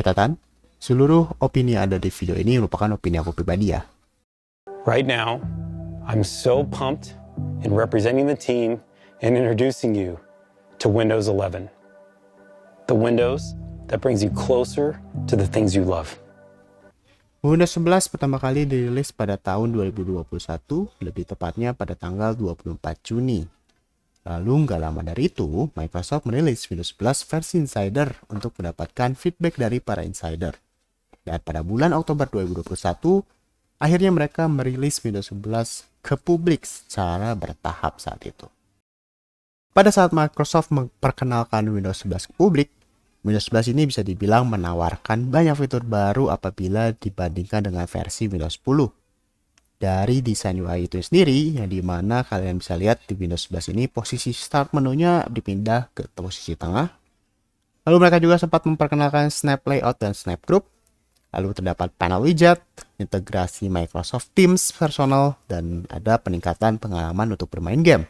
catatan, seluruh opini yang ada di video ini merupakan opini aku pribadi ya. Right now, I'm so pumped in representing the team and introducing you to Windows 11. The Windows that brings you closer to the things you love. Windows 11 pertama kali dirilis pada tahun 2021, lebih tepatnya pada tanggal 24 Juni. Lalu nggak lama dari itu, Microsoft merilis Windows 11 versi Insider untuk mendapatkan feedback dari para insider. Dan pada bulan Oktober 2021, akhirnya mereka merilis Windows 11 ke publik secara bertahap saat itu. Pada saat Microsoft memperkenalkan Windows 11 ke publik, Windows 11 ini bisa dibilang menawarkan banyak fitur baru apabila dibandingkan dengan versi Windows 10. Dari desain UI itu sendiri, yang dimana kalian bisa lihat di Windows 11 ini posisi start menunya dipindah ke posisi tengah. Lalu mereka juga sempat memperkenalkan Snap Layout dan Snap Group. Lalu terdapat panel widget, integrasi Microsoft Teams personal, dan ada peningkatan pengalaman untuk bermain game.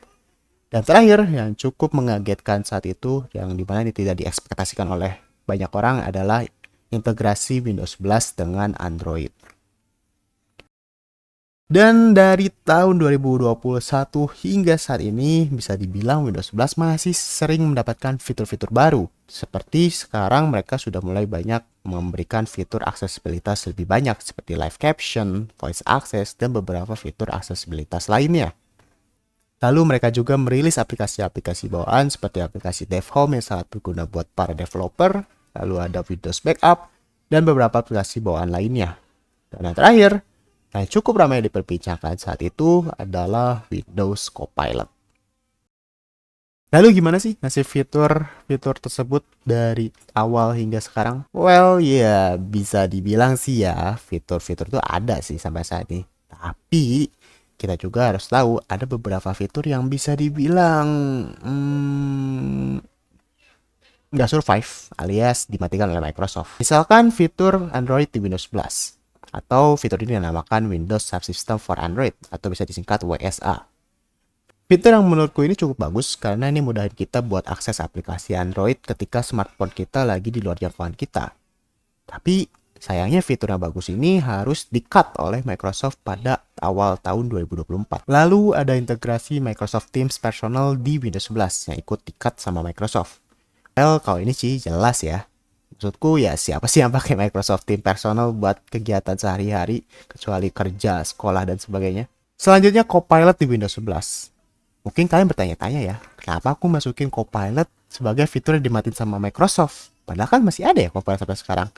Dan terakhir, yang cukup mengagetkan saat itu, yang dimana ini tidak diekspektasikan oleh banyak orang adalah integrasi Windows 11 dengan Android. Dan dari tahun 2021 hingga saat ini bisa dibilang Windows 11 masih sering mendapatkan fitur-fitur baru. Seperti sekarang mereka sudah mulai banyak memberikan fitur aksesibilitas lebih banyak seperti live caption, voice access, dan beberapa fitur aksesibilitas lainnya. Lalu mereka juga merilis aplikasi-aplikasi bawaan seperti aplikasi DevHome yang sangat berguna buat para developer, lalu ada Windows Backup, dan beberapa aplikasi bawaan lainnya. Dan yang terakhir, yang cukup ramai diperbincangkan saat itu adalah Windows Copilot. Lalu gimana sih nasib fitur-fitur tersebut dari awal hingga sekarang? Well, ya bisa dibilang sih ya, fitur-fitur itu ada sih sampai saat ini. Tapi kita juga harus tahu ada beberapa fitur yang bisa dibilang nggak survive alias dimatikan oleh Microsoft. Misalkan fitur Android di Windows 11. Atau fitur ini dinamakan Windows Subsystem for Android atau bisa disingkat WSA. Fitur yang menurutku ini cukup bagus karena ini mudahin kita buat akses aplikasi Android ketika smartphone kita lagi di luar jangkauan kita. Tapi sayangnya fitur yang bagus ini harus di-cut oleh Microsoft pada awal tahun 2024. Lalu ada integrasi Microsoft Teams personal di Windows 11 yang ikut di-cut sama Microsoft. Well, kalau ini sih jelas ya. Maksudku ya siapa sih yang pakai Microsoft Teams personal buat kegiatan sehari-hari kecuali kerja, sekolah, dan sebagainya. Selanjutnya Copilot di Windows 11. Mungkin kalian bertanya-tanya ya, kenapa aku masukin Copilot sebagai fitur yang dimatiin sama Microsoft? Padahal kan masih ada ya Copilot sampai sekarang.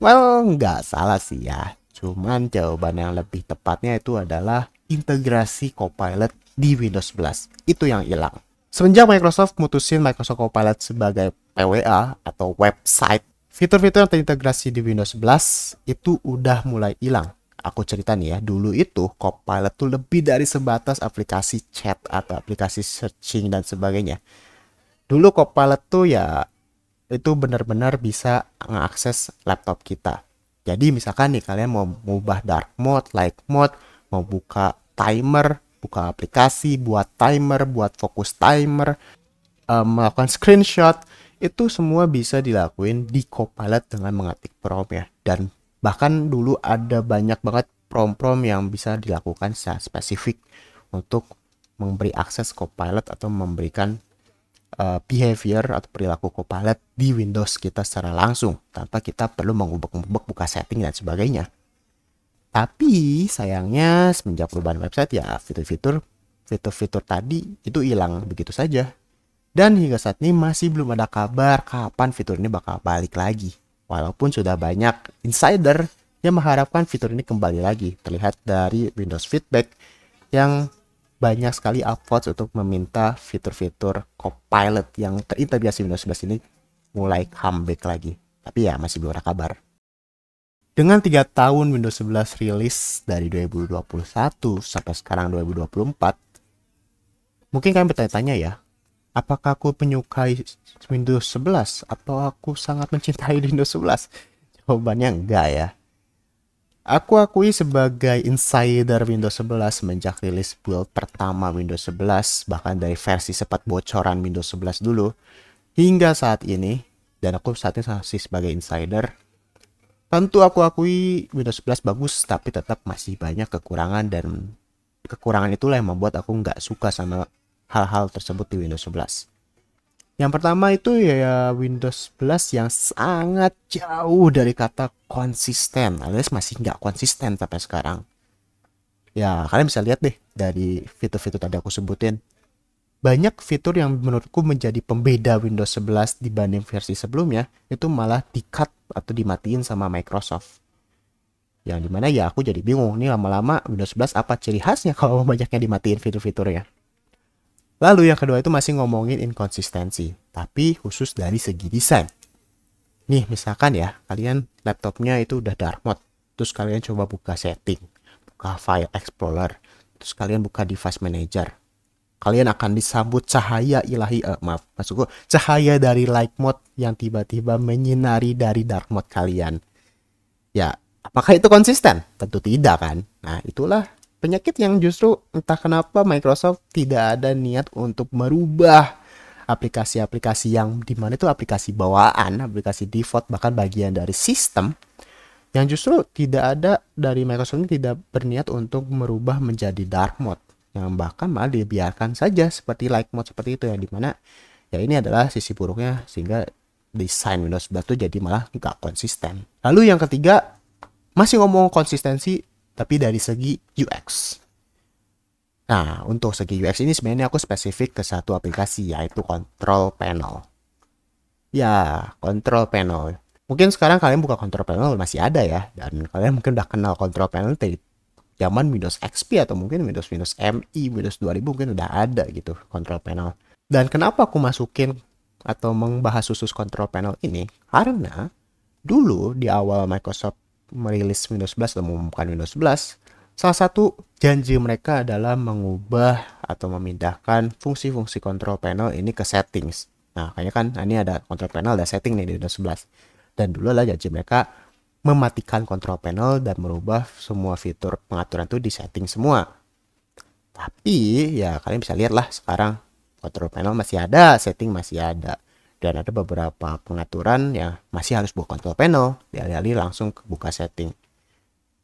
Well, nggak salah sih ya. Cuman jawaban yang lebih tepatnya itu adalah integrasi Copilot di Windows 11. Itu yang hilang. Semenjak Microsoft mutusin Microsoft Copilot sebagai PWA atau website, fitur-fitur yang terintegrasi di Windows 11 itu udah mulai hilang. Aku cerita nih ya, dulu itu Copilot tuh lebih dari sebatas aplikasi chat atau aplikasi searching dan sebagainya. Dulu Copilot tuh ya itu benar-benar bisa mengakses laptop kita. Jadi misalkan nih kalian mau mengubah dark mode, light mode, mau buka timer, buka aplikasi, buat timer, buat fokus timer, melakukan screenshot, itu semua bisa dilakuin di Copilot dengan mengetik prompt ya. Dan bahkan dulu ada banyak banget prompt-prompt yang bisa dilakukan secara spesifik untuk memberi akses Copilot atau memberikan behavior atau perilaku Copilot di Windows kita secara langsung tanpa kita perlu mengubek-ubek buka setting dan sebagainya. Tapi sayangnya semenjak perubahan website ya fitur-fitur tadi itu hilang begitu saja. Dan hingga saat ini masih belum ada kabar kapan fitur ini bakal balik lagi. Walaupun sudah banyak insider yang mengharapkan fitur ini kembali lagi. Terlihat dari Windows Feedback yang banyak sekali upvotes untuk meminta fitur-fitur Copilot yang terintegrasi Windows 11 ini mulai comeback lagi. Tapi ya masih belum ada kabar. Dengan 3 tahun Windows 11 rilis dari 2021 sampai sekarang 2024, mungkin kalian bertanya-tanya ya, apakah aku menyukai Windows 11 atau aku sangat mencintai Windows 11? Jawabannya enggak ya. Aku akui sebagai insider Windows 11 semenjak rilis build pertama Windows 11, bahkan dari versi sempat bocoran Windows 11 dulu, hingga saat ini, dan aku saat ini masih sebagai insider, Tentu aku akui Windows 11 bagus, tapi tetap masih banyak kekurangan, dan kekurangan itulah yang membuat aku nggak suka sama hal-hal tersebut di Windows 11. Yang pertama itu ya Windows 11 yang sangat jauh dari kata konsisten, alias masih nggak konsisten sampai sekarang. Ya, kalian bisa lihat deh dari fitur-fitur tadi aku sebutin. Banyak fitur yang menurutku menjadi pembeda Windows 11 dibanding versi sebelumnya, itu malah di-cut atau dimatiin sama Microsoft. Yang dimana ya aku jadi bingung, nih lama-lama Windows 11 apa ciri khasnya kalau banyaknya dimatiin fitur-fiturnya. Lalu yang kedua itu masih ngomongin inkonsistensi, tapi khusus dari segi desain. Nih misalkan ya, kalian laptopnya itu udah dark mode, terus kalian coba buka setting, buka file explorer, terus kalian buka device manager. Kalian akan disambut cahaya ilahi, maksudku cahaya dari light mode yang tiba-tiba menyinari dari dark mode kalian. Ya, apakah itu konsisten? Tentu tidak kan. Nah, itulah penyakit yang justru entah kenapa Microsoft tidak ada niat untuk merubah aplikasi-aplikasi yang dimana itu aplikasi bawaan, aplikasi default, bahkan bagian dari sistem, yang justru tidak ada dari Microsoft ini tidak berniat untuk merubah menjadi dark mode, yang bahkan malah dibiarkan saja seperti light mode seperti itu, yang dimana ya ini adalah sisi buruknya, sehingga desain Windows 11 itu jadi malah nggak konsisten. Lalu yang ketiga, masih ngomong konsistensi tapi dari segi UX. Nah, untuk segi UX ini sebenarnya aku spesifik ke satu aplikasi, yaitu Control Panel. Ya, Control Panel. Mungkin sekarang kalian buka Control Panel masih ada ya, dan kalian mungkin udah kenal Control Panel dari zaman Windows XP atau mungkin Windows ME, Windows 2000 mungkin udah ada gitu Control Panel. Dan kenapa aku masukin atau membahas khusus Control Panel ini? Karena dulu di awal Microsoft merilis Windows 11 atau mengumumkan Windows 11, salah satu janji mereka adalah mengubah atau memindahkan fungsi-fungsi Control Panel ini ke settings. Nah, kayaknya kan ini ada Control Panel, ada setting nih di Windows 11. Dan dulu lah janji mereka mematikan Control Panel dan merubah semua fitur pengaturan itu di setting semua. Tapi ya kalian bisa lihat lah sekarang Control Panel masih ada, setting masih ada, dan ada beberapa pengaturan yang masih harus buka Control Panel, dialih-alih langsung buka setting.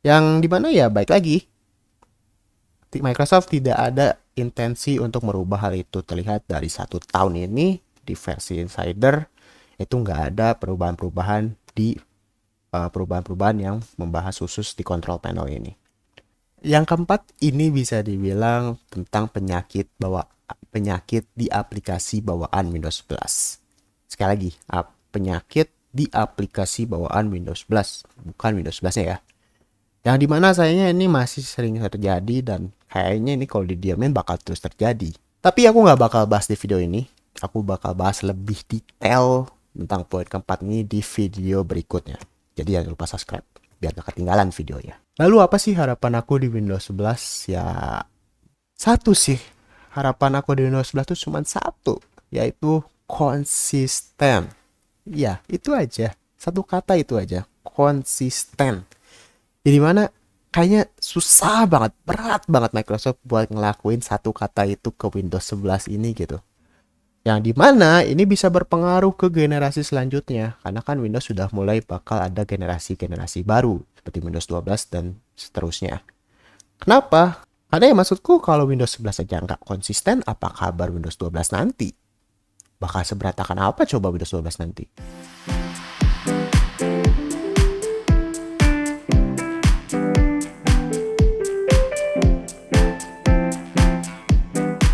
Yang dimana ya baik lagi, Microsoft tidak ada intensi untuk merubah hal itu. Terlihat dari 1 tahun ini di versi Insider itu nggak ada perubahan-perubahan di perubahan-perubahan yang membahas khusus di Control Panel ini. Yang keempat, ini bisa dibilang tentang penyakit di aplikasi bawaan Windows 11. Sekali lagi, penyakit di aplikasi bawaan Windows 11, bukan Windows 11-nya ya. Yang dimana sayangnya ini masih sering terjadi, dan kayaknya ini kalau didiamin bakal terus terjadi. Tapi aku nggak bakal bahas di video ini. Aku bakal bahas lebih detail tentang poin keempat ini di video berikutnya. Jadi jangan lupa subscribe biar gak ketinggalan videonya. Lalu apa sih harapan aku di Windows 11? Ya satu sih. Harapan aku di Windows 11 itu cuma satu, yaitu konsisten. Ya, itu aja. Satu kata itu aja, konsisten. Jadi mana kayaknya susah banget, berat banget Microsoft buat ngelakuin satu kata itu ke Windows 11 ini gitu. Yang dimana ini bisa berpengaruh ke generasi selanjutnya, karena kan Windows sudah mulai bakal ada generasi-generasi baru seperti Windows 12 dan seterusnya. Kenapa? Karena ya maksudku kalau Windows 11 aja nggak konsisten, apa kabar Windows 12 nanti? Bakal seberantakan apa coba Windows 12 nanti?